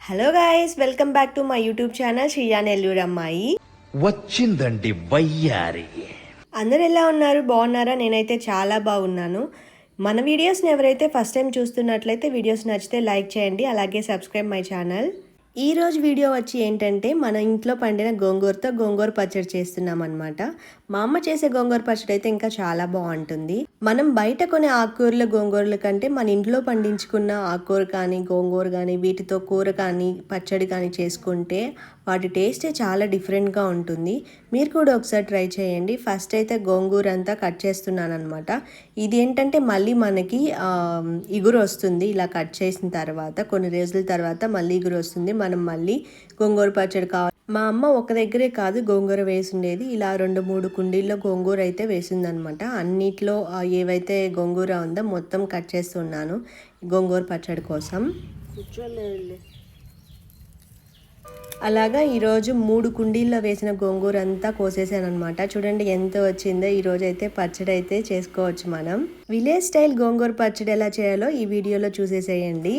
Hello guys, welcome back to my YouTube channel Sriya Nellore అమ్మాయి. వచ్చిందండి వయ్యారి. అందరు ఎలా ఉన్నారు? బాగున్నారా? నేనైతే చాలా బాగున్నాను. మన వీడియోస్ని ఎవరైతే ఫస్ట్ టైం చూస్తున్నట్లయితే వీడియోస్ నచ్చితే లైక్ చేయండి, అలాగే సబ్స్క్రైబ్ మై ఛానల్. ఈరోజు వీడియో వచ్చి ఏంటంటే మన ఇంట్లో పండిన గోంగూరతో గోంగూర పచ్చడి చేస్తున్నాం అనమాట. మా అమ్మ చేసే గోంగూర పచ్చడి అయితే ఇంకా చాలా బాగుంటుంది. మనం బయట కొనే ఆకుకూరల గోంగూరల కంటే మన ఇంట్లో పండించుకున్న ఆకుకూర కానీ గోంగూర కానీ వీటితో కూర కానీ పచ్చడి కానీ చేసుకుంటే వాటి టేస్టే చాలా డిఫరెంట్గా ఉంటుంది. మీరు కూడా ఒకసారి ట్రై చేయండి. ఫస్ట్ అయితే గోంగూర అంతా కట్ చేస్తున్నాను అనమాట. ఇది ఏంటంటే మళ్ళీ మనకి ఇగురు వస్తుంది. ఇలా కట్ చేసిన తర్వాత కొన్ని రోజుల తర్వాత మళ్ళీ ఇగురు వస్తుంది. మనం మళ్ళీ గోంగూర పచ్చడి కావాలి. మా అమ్మ ఒక దగ్గరే కాదు గోంగూర వేసిండేది, ఇలా 2-3 కుండీల్లో గోంగూర అయితే వేసిందనమాట. అన్నిట్లో ఏవైతే గోంగూర ఉందో మొత్తం కట్ చేస్తున్నాను గోంగూర పచ్చడి కోసం. అలాగా ఈరోజు 3 కుండీల్లో వేసిన గోంగూర అంతా కోసేసాను అనమాట. చూడండి ఎంత వచ్చిందో. ఈరోజు అయితే పచ్చడి అయితే చేసుకోవచ్చు మనం. విలేజ్ స్టైల్ గోంగూర పచ్చడి ఎలా చేయాలో ఈ వీడియోలో చూసేసేయండి.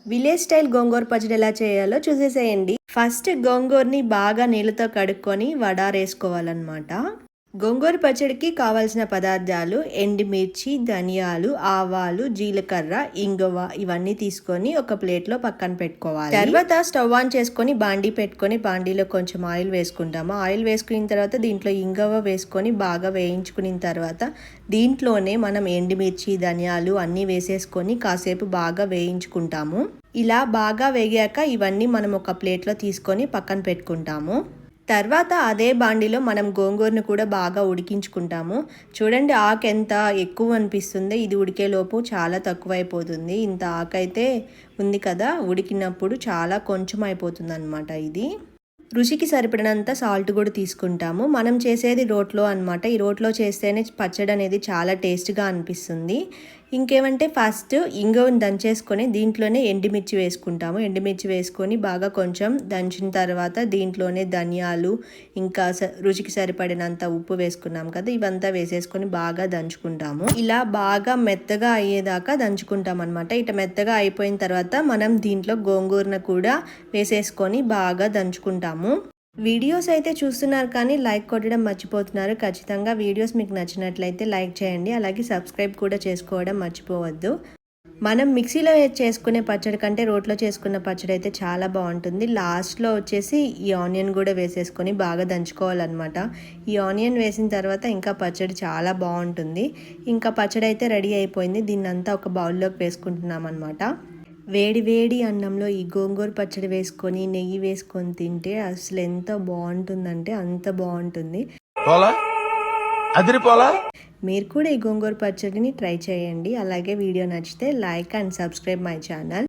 విలేజ్ స్టైల్ గోంగూర పచ్చడి ఎలా చేయాలో చూసేసేయండి. ఫస్ట్ గోంగూరని బాగా నీళ్ళతో కడుక్కొని వడారేసుకోవాలన్నమాట. గోంగూర పచ్చడికి కావాల్సిన పదార్థాలు ఎండుమిర్చి, ధనియాలు, ఆవాలు, జీలకర్ర, ఇంగువ ఇవన్నీ తీసుకొని ఒక ప్లేట్లో పక్కన పెట్టుకోవాలి. తర్వాత స్టవ్ ఆన్ చేసుకొని బాండీ పెట్టుకొని బాండీలో కొంచెం ఆయిల్ వేసుకుంటాము. ఆయిల్ వేసుకున్న తర్వాత దీంట్లో ఇంగువ వేసుకొని బాగా వేయించుకున్న తర్వాత దీంట్లోనే మనం ఎండుమిర్చి, ధనియాలు అన్నీ వేసేసుకొని కాసేపు బాగా వేయించుకుంటాము. ఇలా బాగా వేగాక ఇవన్నీ మనం ఒక ప్లేట్లో తీసుకొని పక్కన పెట్టుకుంటాము. తర్వాత అదే బాండిలో మనం గోంగూరను కూడా బాగా ఉడికించుకుంటాము. చూడండి ఆకు ఎంత ఎక్కువ అనిపిస్తుంది, ఇది ఉడికేలోపు చాలా తక్కువ అయిపోతుంది. ఇంత ఆకు అయితే ఉంది కదా, ఉడికినప్పుడు చాలా కొంచెం అయిపోతుంది అనమాట. ఇది రుచికి సరిపడినంత సాల్ట్ కూడా తీసుకుంటాము. మనం చేసేది రోట్లో అనమాట. ఈ రోట్లో చేస్తేనే పచ్చడి అనేది చాలా టేస్ట్గా అనిపిస్తుంది. ఇంకేమంటే ఫస్ట్ ఇంగువని దంచేసుకొని దీంట్లోనే ఎండుమిర్చి వేసుకుంటాము. ఎండుమిర్చి వేసుకొని బాగా కొంచెం దంచిన తర్వాత దీంట్లోనే ధనియాలు ఇంకా రుచికి సరిపడినంత ఉప్పు వేసుకున్నాం కదా, ఇవంతా వేసేసుకొని బాగా దంచుకుంటాము. ఇలా బాగా మెత్తగా అయ్యేదాకా దంచుకుంటాం అనమాట. ఇట్లా మెత్తగా అయిపోయిన తర్వాత మనం దీంట్లో గోంగూరను కూడా వేసేసుకొని బాగా దంచుకుంటాము. వీడియోస్ అయితే చూస్తున్నారు కానీ లైక్ కొట్టడం మర్చిపోతున్నారు. ఖచ్చితంగా వీడియోస్ మీకు నచ్చినట్లయితే లైక్ చేయండి, అలాగే సబ్స్క్రైబ్ కూడా చేసుకోవడం మర్చిపోవద్దు. మనం మిక్సీలో చేసుకునే పచ్చడి కంటే రోట్లో చేసుకున్న పచ్చడి అయితే చాలా బాగుంటుంది. లాస్ట్లో వచ్చేసి ఈ ఆనియన్ కూడా వేసేసుకొని బాగా దంచుకోవాలన్నమాట. ఈ ఆనియన్ వేసిన తర్వాత ఇంకా పచ్చడి చాలా బాగుంటుంది. ఇంకా పచ్చడి అయితే రెడీ అయిపోయింది. దీన్నంతా ఒక బౌల్లోకి వేసుకుంటున్నాం అనమాట. వేడి వేడి అన్నంలో ఈ గోంగూర పచ్చడి వేసుకొని నెయ్యి వేసుకొని తింటే అసలు ఎంత బాగుంటుందంటే అంత బాగుంటుంది. మీరు కూడా ఈ గోంగూర పచ్చడిని ట్రై చేయండి. అలాగే వీడియో నచ్చితే like and subscribe my channel.